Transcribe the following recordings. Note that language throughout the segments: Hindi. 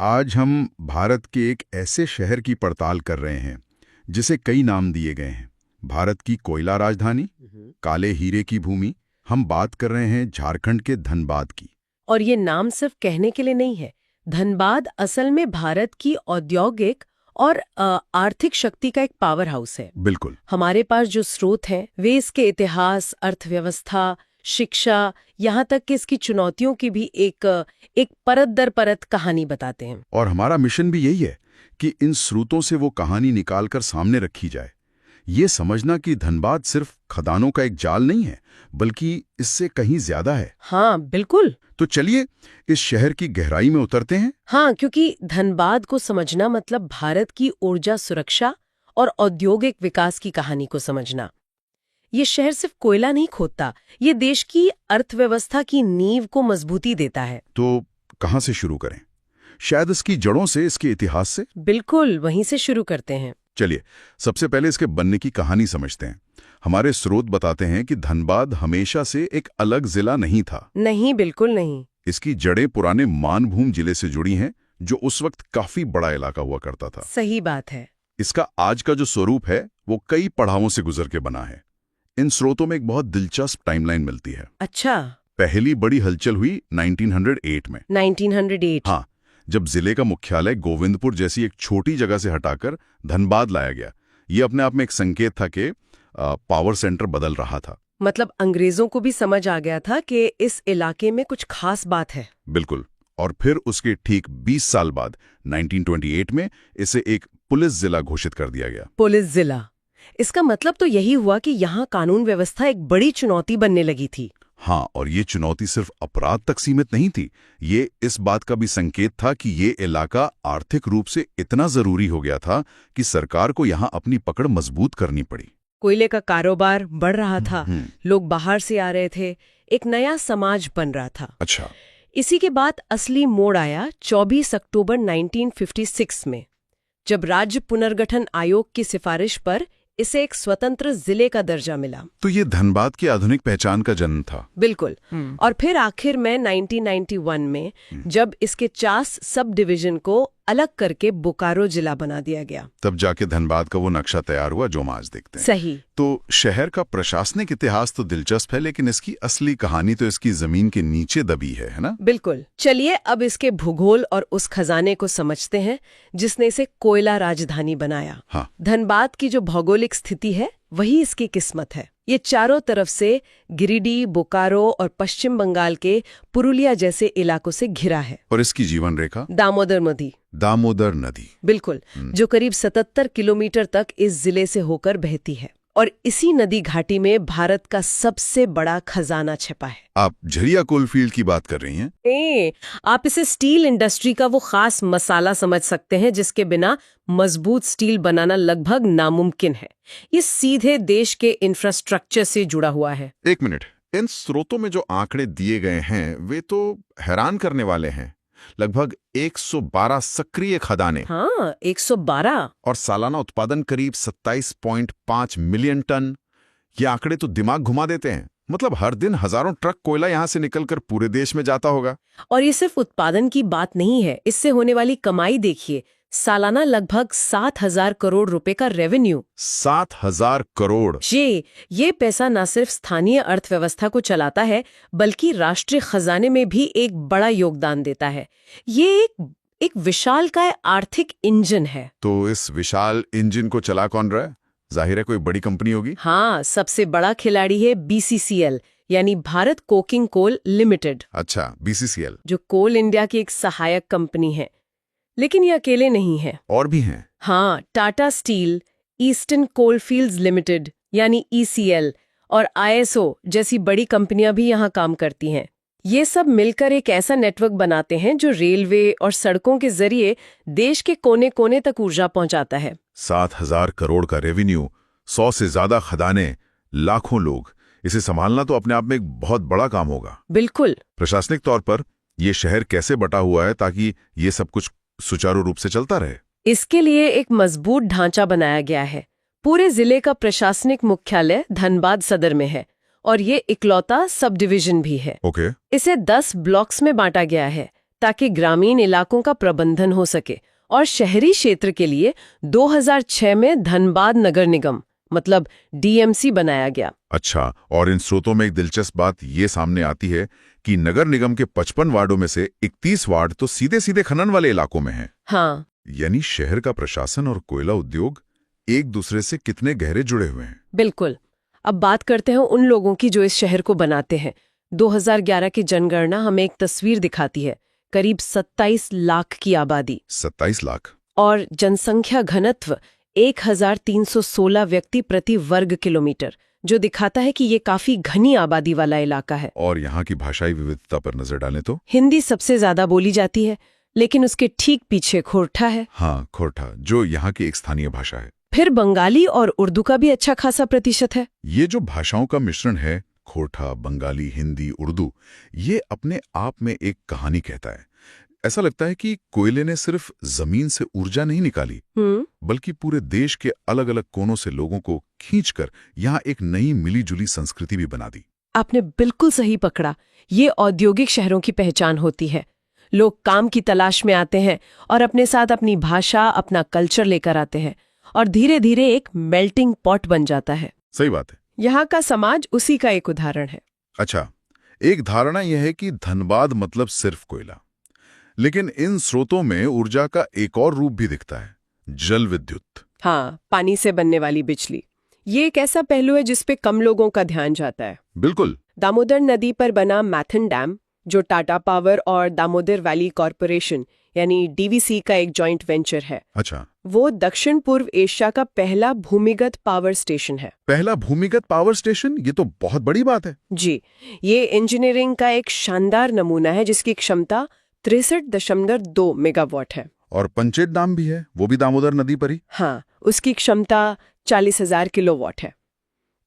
आज हम भारत के एक ऐसे शहर की पड़ताल कर रहे हैं जिसे कई नाम दिए गए हैं। भारत की कोयला राजधानी, काले हीरे की भूमि। हम बात कर रहे हैं झारखंड के धनबाद की। और ये नाम सिर्फ कहने के लिए नहीं है। धनबाद असल में भारत की औद्योगिक और आर्थिक शक्ति का एक पावर हाउस है। बिल्कुल। हमारे पास जो स्रोत हैं वे इसके इतिहास, अर्थव्यवस्था, शिक्षा, यहाँ तक कि इसकी चुनौतियों की भी एक परत दर परत कहानी बताते हैं। और हमारा मिशन भी यही है कि इन स्रोतों से वो कहानी निकालकर सामने रखी जाए। ये समझना कि धनबाद सिर्फ खदानों का एक जाल नहीं है, बल्कि इससे कहीं ज्यादा है। हाँ बिल्कुल। तो चलिए इस शहर की गहराई में उतरते हैं। हाँ, क्योंकि धनबाद को समझना मतलब भारत की ऊर्जा सुरक्षा और औद्योगिक विकास की कहानी को समझना। ये शहर सिर्फ कोयला नहीं खोदता, ये देश की अर्थव्यवस्था की नींव को मजबूती देता है। तो कहाँ से शुरू करें? शायद इसकी जड़ों से, इसके इतिहास से? बिल्कुल, वहीं से शुरू करते हैं। चलिए सबसे पहले इसके बनने की कहानी समझते हैं। हमारे स्रोत बताते हैं कि धनबाद हमेशा से एक अलग जिला नहीं था। नहीं, बिल्कुल नहीं। इसकी जड़ें पुराने मानभूम जिले से जुड़ी हैं, जो उस वक्त काफी बड़ा इलाका हुआ करता था। सही बात है। इसका आज का जो स्वरूप है वो कई पड़ावों से गुजर के बना है। इन स्रोतों में एक बहुत दिलचस्प टाइमलाइन मिलती है। अच्छा। पहली बड़ी हलचल हुई 1908 में। 1908? हाँ, जब जिले का मुख्यालय गोविंदपुर जैसी एक छोटी जगह से हटाकर धनबाद लाया गया। ये अपने आप में एक संकेत था कि पावर सेंटर बदल रहा था। मतलब अंग्रेजों को भी समझ आ गया था कि इस इलाके में कुछ खास बात है। बिल्कुल। और फिर उसके ठीक 20 साल बाद 1928 में इसे एक पुलिस जिला घोषित कर दिया गया। पुलिस जिला, इसका मतलब तो यही हुआ कि यहाँ कानून व्यवस्था एक बड़ी चुनौती बनने लगी थी। हाँ, और ये चुनौती सिर्फ अपराध तक सीमित नहीं थी। ये इस बात का भी संकेत था कि ये इलाका आर्थिक रूप से इतना जरूरी हो गया था कि सरकार को यहाँ अपनी पकड़ मजबूत करनी पड़ी। कोयले का कारोबार बढ़ रहा था, लोग बाहर से आ रहे थे, एक नया समाज बन रहा था। अच्छा। इसी के बाद असली मोड़ आया 24 अक्टूबर 1956 में, जब राज्य पुनर्गठन आयोग की सिफारिश पर इसे एक स्वतंत्र जिले का दर्जा मिला। तो ये धनबाद की आधुनिक पहचान का जन्म था। बिल्कुल। और फिर आखिर में 1991 में जब इसके 50 सब डिवीजन को अलग करके बोकारो जिला बना दिया गया, तब जाके धनबाद का वो नक्शा तैयार हुआ जो हम आज देखते हैं। सही। तो शहर का प्रशासनिक इतिहास तो दिलचस्प है, लेकिन इसकी असली कहानी तो इसकी जमीन के नीचे दबी है ना? बिल्कुल। चलिए अब इसके भूगोल और उस खजाने को समझते हैं जिसने इसे कोयला राजधानी बनाया। हाँ। धनबाद की जो भौगोलिक स्थिति है वही इसकी किस्मत है। ये चारों तरफ से गिरिडीह, बोकारो और पश्चिम बंगाल के पुरुलिया जैसे इलाकों से घिरा है। और इसकी जीवन रेखा? दामोदर नदी। दामोदर नदी, बिल्कुल, जो करीब 77 किलोमीटर तक इस जिले से होकर बहती है। और इसी नदी घाटी में भारत का सबसे बड़ा खजाना छिपा है। आप झरिया कोलफील्ड की बात कर रही हैं? आप इसे स्टील इंडस्ट्री का वो खास मसाला समझ सकते हैं जिसके बिना मजबूत स्टील बनाना लगभग नामुमकिन है। ये सीधे देश के इंफ्रास्ट्रक्चर से जुड़ा हुआ है। एक मिनट, इन स्रोतों में जो आंकड़े दिए गए हैं वे तो हैरान करने वाले हैं। लगभग 112 सक्रिय खदानें। हाँ, 112। और सालाना उत्पादन करीब 27.5 मिलियन टन। ये आंकड़े तो दिमाग घुमा देते हैं। मतलब हर दिन हजारों ट्रक कोयला यहाँ से निकलकर पूरे देश में जाता होगा। और ये सिर्फ उत्पादन की बात नहीं है, इससे होने वाली कमाई देखिए। सालाना लगभग 7,000 करोड़ रुपए का रेवेन्यू। 7,000 करोड़। जी, ये पैसा न सिर्फ स्थानीय अर्थव्यवस्था को चलाता है बल्कि राष्ट्रीय खजाने में भी एक बड़ा योगदान देता है। ये एक विशालकाय आर्थिक इंजन है। तो इस विशाल इंजन को चला कौन रहा है? जाहिर है कोई बड़ी कंपनी होगी। हाँ, सबसे बड़ा खिलाड़ी है BCCL, यानी भारत कोकिंग कोल लिमिटेड। अच्छा, BCCL, जो कोल इंडिया की एक सहायक कंपनी है। लेकिन ये अकेले नहीं है, और भी हैं। हाँ, Tata steel, eastern coalfields limited यानी ECL और ISO जैसी बड़ी कंपनियां भी यहाँ काम करती हैं। ये सब मिलकर एक ऐसा नेटवर्क बनाते हैं जो रेलवे और सड़कों के जरिए देश के कोने कोने तक ऊर्जा पहुंचाता है। 7,000 करोड़ का रेवेन्यू, 100 से ज्यादा खदानें, लाखों लोग, इसे संभालना तो अपने आप में एक बहुत बड़ा काम होगा। बिल्कुल। प्रशासनिक तौर पर ये शहर कैसे बटा हुआ है ताकि ये सब कुछ सुचारू रूप से चलता रहे? इसके लिए एक मजबूत ढांचा बनाया गया है। पूरे जिले का प्रशासनिक मुख्यालय धनबाद सदर में है और ये इकलौता सब डिवीजन भी है। ओके। इसे 10 ब्लॉक्स में बांटा गया है। ताकि ग्रामीण इलाकों का प्रबंधन हो सके। और शहरी क्षेत्र के लिए 2006 में धनबाद नगर निगम मतलब डीएमसी बनाया गया। अच्छा, और इन स्रोतों में एक दिलचस्प बात ये सामने आती है कि नगर निगम के 55 वार्डों में से 31 वार्ड तो सीधे सीधे खनन वाले इलाकों में हैं। हाँ, यानी शहर का प्रशासन और कोयला उद्योग एक दूसरे से कितने गहरे जुड़े हुए हैं। बिल्कुल। अब बात करते हैं उन लोगों की जो इस शहर को बनाते हैं। 2011 की जनगणना हमें एक तस्वीर दिखाती है। करीब 27 लाख की आबादी, 27 लाख, और जनसंख्या घनत्व 1316 व्यक्ति प्रति वर्ग किलोमीटर, जो दिखाता है कि ये काफी घनी आबादी वाला इलाका है। और यहाँ की भाषाई विविधता पर नजर डालें तो हिंदी सबसे ज्यादा बोली जाती है, लेकिन उसके ठीक पीछे खोरठा है। हाँ, खोरठा, जो यहाँ की एक स्थानीय भाषा है। फिर बंगाली और उर्दू का भी अच्छा खासा प्रतिशत है। ये जो भाषाओं का मिश्रण है, खोरठा, बंगाली, हिंदी, उर्दू, ये अपने आप में एक कहानी कहता है। ऐसा लगता है कि कोयले ने सिर्फ जमीन से ऊर्जा नहीं निकाली, बल्कि पूरे देश के अलग अलग कोनों से लोगों को खींचकर यहाँ एक नई मिली-जुली संस्कृति भी बना दी। आपने बिल्कुल सही पकड़ा। ये औद्योगिक शहरों की पहचान होती है। लोग काम की तलाश में आते हैं और अपने साथ अपनी भाषा, अपना कल्चर लेकर आते हैं, और धीरे धीरे एक मेल्टिंग पॉट बन जाता है। सही बात है। यहाँ का समाज उसी का एक उदाहरण है। अच्छा, एक धारणा यह है कि धनबाद मतलब सिर्फ कोयला, लेकिन इन स्रोतों में ऊर्जा का एक और रूप भी दिखता है, जल विद्युत। हाँ, पानी से बनने वाली बिजली। ये एक ऐसा पहलू है जिसपे कम लोगों का ध्यान जाता है। बिल्कुल। दामोदर नदी पर बना मैथन डैम, जो टाटा पावर और दामोदर वैली कॉरपोरेशन यानी डीवीसी का एक जॉइंट वेंचर है। अच्छा, वो दक्षिण पूर्व एशिया का पहला भूमिगत पावर स्टेशन है। पहला भूमिगत पावर स्टेशन, ये तो बहुत बड़ी बात है। जी, ये इंजीनियरिंग का एक शानदार नमूना है जिसकी क्षमता 63.2 मेगावाट है। और पंचेत डैम भी है, वो भी दामोदर नदी पर ही। हाँ, उसकी क्षमता 40,000 किलोवाट है।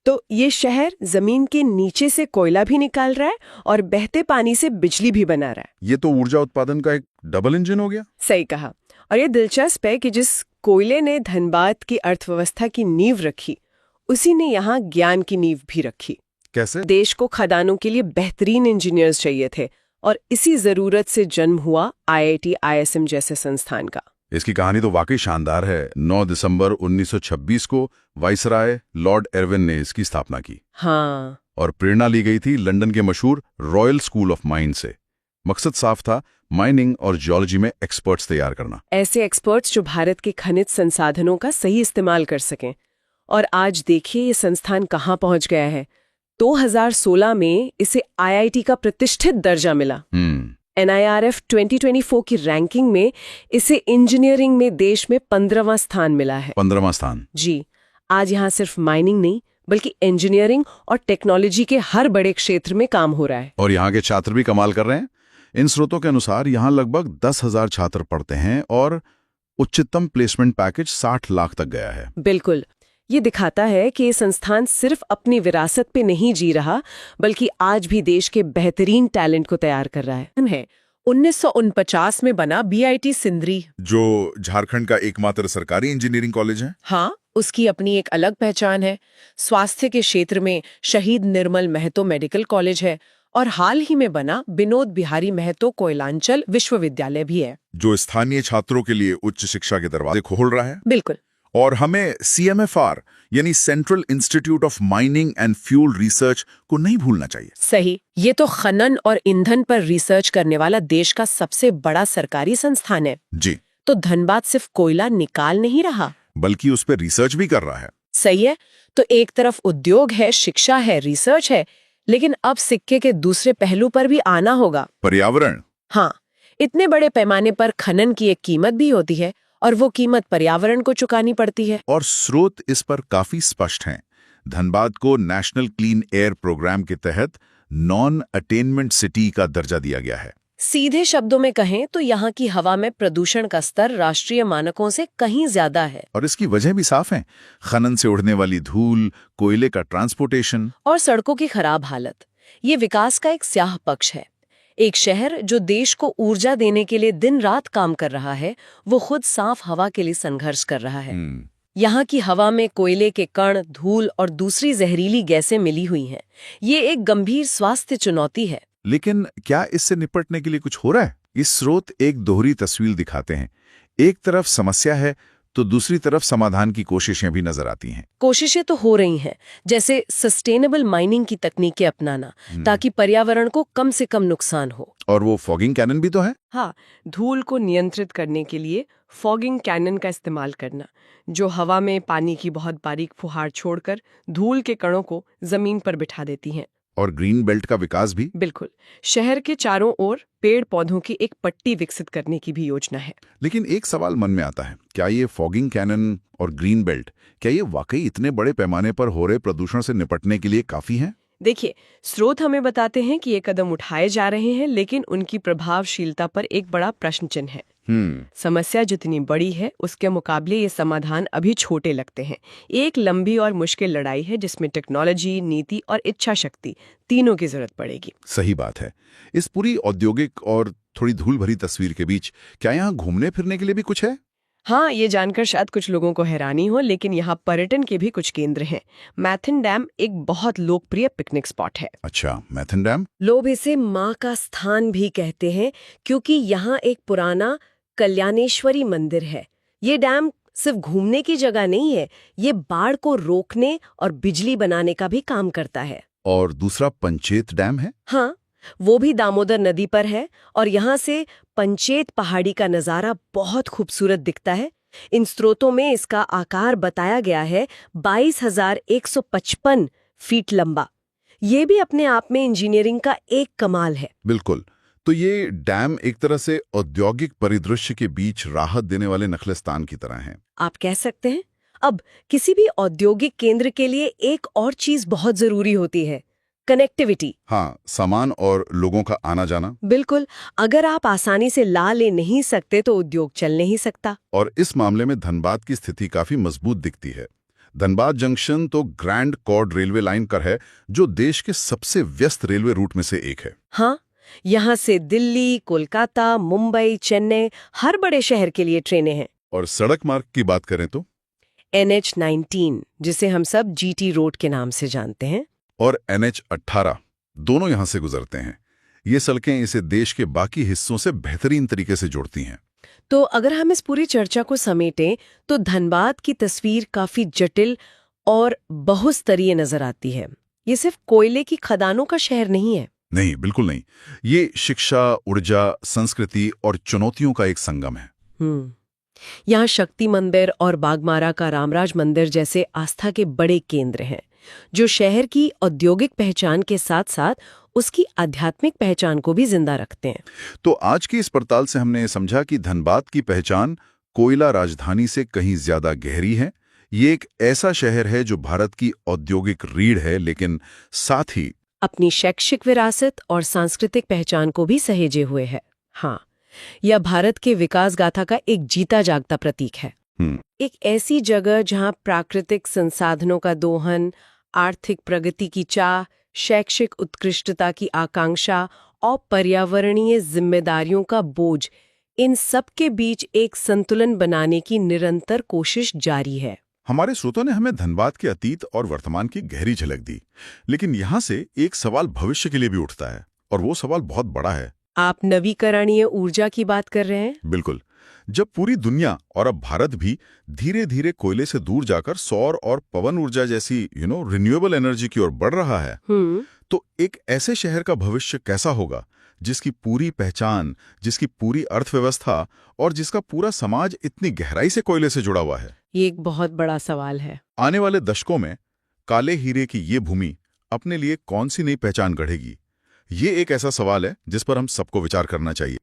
तो ये शहर जमीन के नीचे से कोयला भी निकाल रहा है और बहते पानी से बिजली भी बना रहा है। ये तो ऊर्जा उत्पादन का एक डबल इंजन हो गया। सही कहा। और ये दिलचस्प है कि जिस कोयले ने धनबाद की अर्थव्यवस्था की नींव रखी, उसी ने यहाँ ज्ञान की नींव भी रखी। कैसे? देश को खदानों के लिए बेहतरीन इंजीनियर्स चाहिए थे, और इसी जरूरत से जन्म हुआ IIT ISM जैसे संस्थान का। इसकी कहानी तो वाकई शानदार है। 9 दिसंबर 1926 को वाइसराय लॉर्ड एर्विन ने इसकी स्थापना की। हाँ, और प्रेरणा ली गई थी लंदन के मशहूर रॉयल स्कूल ऑफ माइन से। मकसद साफ था, माइनिंग और जियोलॉजी में एक्सपर्ट्स तैयार करना। ऐसे एक्सपर्ट्स जो भारत के खनिज संसाधनों का सही इस्तेमाल कर सकें। और आज देखिए ये संस्थान कहाँ पहुंच गया है। 2016 में इसे IIT का प्रतिष्ठित दर्जा मिला। NIRF 2024 की रैंकिंग में इसे इंजीनियरिंग में देश में 15वां स्थान मिला है। 15वां स्थान? जी। आज यहाँ सिर्फ माइनिंग नहीं, बल्कि इंजीनियरिंग और टेक्नोलॉजी के हर बड़े क्षेत्र में काम हो रहा है। और यहाँ के छात्र भी कमाल कर रहे हैं। इन स्रोतों के अनुसार यहाँ लगभग 10,000 छात्र पढ़ते हैं और उच्चतम प्लेसमेंट पैकेज 60 लाख तक गया है। बिल्कुल। ये दिखाता है कि ये संस्थान सिर्फ अपनी विरासत पे नहीं जी रहा, बल्कि आज भी देश के बेहतरीन टैलेंट को तैयार कर रहा है। 1949 में बना BIT सिंदरी, जो झारखंड का एकमात्र सरकारी इंजीनियरिंग कॉलेज है। हाँ, उसकी अपनी एक अलग पहचान है। स्वास्थ्य के क्षेत्र में शहीद निर्मल महतो मेडिकल कॉलेज है, और हाल ही में बना विनोद बिहारी महतो कोयलांचल विश्वविद्यालय भी है, जो स्थानीय छात्रों के लिए उच्च शिक्षा के दरवाजे खोल रहा है। बिल्कुल। और हमें CMFR यानी central institute of mining and fuel research को नहीं भूलना चाहिए। सही। ये तो खनन और ईंधन पर रिसर्च करने वाला देश का सबसे बड़ा सरकारी संस्थान है। जी। तो धनबाद सिर्फ कोयला निकाल नहीं रहा, बल्कि उस पर रिसर्च भी कर रहा है। सही है। तो एक तरफ उद्योग है, शिक्षा है, रिसर्च है, लेकिन अब सिक्के के दूसरे पहलू पर भी आना होगा, पर्यावरण। हाँ, इतने बड़े पैमाने पर खनन की एक कीमत भी होती है, और वो कीमत पर्यावरण को चुकानी पड़ती है। और स्रोत इस पर काफी स्पष्ट हैं। धनबाद को नेशनल क्लीन एयर प्रोग्राम के तहत नॉन अटेनमेंट सिटी का दर्जा दिया गया है। सीधे शब्दों में कहें तो यहाँ की हवा में प्रदूषण का स्तर राष्ट्रीय मानकों से कहीं ज्यादा है। और इसकी वजह भी साफ है, खनन से उड़ने वाली धूल, कोयले का ट्रांसपोर्टेशन और सड़कों की खराब हालत। ये विकास का एक स्याह पक्ष है। एक शहर जो देश को ऊर्जा देने के लिए दिन रात काम कर रहा है, वो खुद साफ हवा के लिए संघर्ष कर रहा है। यहाँ की हवा में कोयले के कण, धूल और दूसरी जहरीली गैसें मिली हुई हैं। ये एक गंभीर स्वास्थ्य चुनौती है। लेकिन क्या इससे निपटने के लिए कुछ हो रहा है? इस स्रोत एक दोहरी तस्वीर दिखाते हैं। एक तरफ समस्या है तो दूसरी तरफ समाधान की कोशिशें भी नजर आती हैं। कोशिशें तो हो रही हैं, जैसे सस्टेनेबल माइनिंग की तकनीकें अपनाना, ताकि पर्यावरण को कम से कम नुकसान हो। और वो फॉगिंग कैनन भी तो है। हाँ, धूल को नियंत्रित करने के लिए फॉगिंग कैनन का इस्तेमाल करना, जो हवा में पानी की बहुत बारीक फुहार छोड़कर धूल के कणों को जमीन पर बिठा देती हैं। और ग्रीन बेल्ट का विकास भी। बिल्कुल, शहर के चारों ओर पेड़ पौधों की एक पट्टी विकसित करने की भी योजना है। लेकिन एक सवाल मन में आता है, क्या ये फॉगिंग कैनन और ग्रीन बेल्ट, क्या ये वाकई इतने बड़े पैमाने पर हो रहे प्रदूषण से निपटने के लिए काफी हैं? देखिए, स्रोत हमें बताते हैं कि ये कदम उठाए जा रहे हैं, लेकिन उनकी प्रभावशीलता पर एक बड़ा प्रश्न चिन्ह है। समस्या जितनी बड़ी है उसके मुकाबले ये समाधान अभी छोटे लगते हैं। एक लंबी और मुश्किल लड़ाई है जिसमें टेक्नोलॉजी, नीति और इच्छा शक्ति तीनों की जरूरत पड़ेगी। सही बात है। इस पूरी औद्योगिक और थोड़ी धूल भरी तस्वीर के बीच क्या यहाँ घूमने फिरने के लिए भी कुछ है? हाँ, ये जानकर शायद कुछ लोगों को हैरानी हो, लेकिन यहाँ पर्यटन के भी कुछ केंद्र हैं। मैथन डैम एक बहुत लोकप्रिय पिकनिक स्पॉट है। अच्छा, मैथन डैम। लोग इसे माँ का स्थान भी कहते हैं, क्योंकि यहाँ एक पुराना कल्याणेश्वरी मंदिर है। ये डैम सिर्फ घूमने की जगह नहीं है, ये बाढ़ को रोकने और बिजली बनाने का भी काम करता है। और दूसरा पंचेत डैम है। हाँ, वो भी दामोदर नदी पर है और यहाँ से पंचेत पहाड़ी का नज़ारा बहुत खूबसूरत दिखता है। इन स्रोतों में इसका आकार बताया गया है 22,155 फीट लंबा। ये भी अपने आप में इंजीनियरिंग का एक कमाल है। बिल्कुल। तो ये डैम एक तरह से औद्योगिक परिदृश्य के बीच राहत देने वाले नखलिस्तान की तरह हैं। आप कह सकते हैं। अब किसी भी औद्योगिक केंद्र के लिए एक और चीज बहुत जरूरी होती है, कनेक्टिविटी। हाँ, सामान और लोगों का आना जाना। बिल्कुल, अगर आप आसानी से ला ले नहीं सकते तो उद्योग चल नहीं सकता। और इस मामले में धनबाद की स्थिति काफी मजबूत दिखती है। धनबाद जंक्शन तो ग्रैंड कॉर्ड रेलवे लाइन पर है, जो देश के सबसे व्यस्त रेलवे रूट में से एक है। हाँ, यहाँ से दिल्ली, कोलकाता, मुंबई, चेन्नई, हर बड़े शहर के लिए ट्रेनें हैं। और सड़क मार्ग की बात करें तो NH-19, जिसे हम सब GT रोड के नाम से जानते हैं, और NH-18 दोनों यहां से गुजरते हैं। ये सड़कें इसे देश के बाकी हिस्सों से बेहतरीन तरीके से जोड़ती हैं। तो अगर हम इस पूरी चर्चा को समेटें तो धनबाद की तस्वीर काफी जटिल और बहुस्तरीय नजर आती है। ये सिर्फ कोयले की खदानों का शहर नहीं है। नहीं, बिल्कुल नहीं। ये शिक्षा, ऊर्जा, संस्कृति और चुनौतियों का एक संगम है। यहाँ शक्ति मंदिर और बागमारा का रामराज मंदिर जैसे आस्था के बड़े केंद्र हैं, जो शहर की औद्योगिक पहचान के साथ साथ उसकी आध्यात्मिक पहचान को भी जिंदा रखते हैं। तो आज की इस पड़ताल से हमने समझा कि धनबाद की पहचान कोयला राजधानी से कहीं ज्यादा गहरी है। ये एक ऐसा शहर है जो भारत की औद्योगिक रीढ़ है, लेकिन साथ ही अपनी शैक्षिक विरासत और सांस्कृतिक पहचान को भी सहेजे हुए है। हाँ, यह भारत के विकास गाथा का एक जीता जागता प्रतीक है। एक ऐसी जगह जहां प्राकृतिक संसाधनों का दोहन, आर्थिक प्रगति की चाह, शैक्षिक उत्कृष्टता की आकांक्षा और पर्यावरणीय जिम्मेदारियों का बोझ, इन सब के बीच एक संतुलन बनाने की निरंतर कोशिश जारी है। हमारे स्रोतों ने हमें धनबाद के अतीत और वर्तमान की गहरी झलक दी, लेकिन यहाँ से एक सवाल भविष्य के लिए भी उठता है, और वो सवाल बहुत बड़ा है। आप नवीकरणीय ऊर्जा की बात कर रहे हैं? बिल्कुल। जब पूरी दुनिया और अब भारत भी धीरे धीरे कोयले से दूर जाकर सौर और पवन ऊर्जा जैसी रिन्यूएबल एनर्जी की ओर बढ़ रहा है, तो एक ऐसे शहर का भविष्य कैसा होगा जिसकी पूरी पहचान, जिसकी पूरी अर्थव्यवस्था और जिसका पूरा समाज इतनी गहराई से कोयले से जुड़ा हुआ है? ये एक बहुत बड़ा सवाल है। आने वाले दशकों में काले हीरे की ये भूमि अपने लिए कौन सी नई पहचान गढ़ेगी? ये एक ऐसा सवाल है जिस पर हम सबको विचार करना चाहिए।